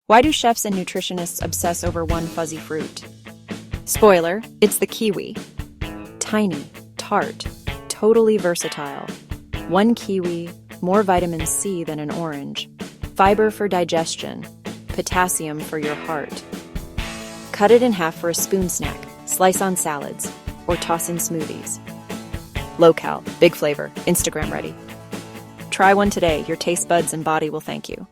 Why do chefs and nutritionists obsess over one fuzzy fruit? Spoiler, it's the kiwi. Tiny, tart, totally versatile. One kiwi, more vitamin C than an orange. Fiber for digestion, potassium for your heart. Cut it in half for a spoon snack, slice on salads, or toss in smoothies. Low cal, big flavor, Instagram ready. Try one today, your taste buds and body will thank you.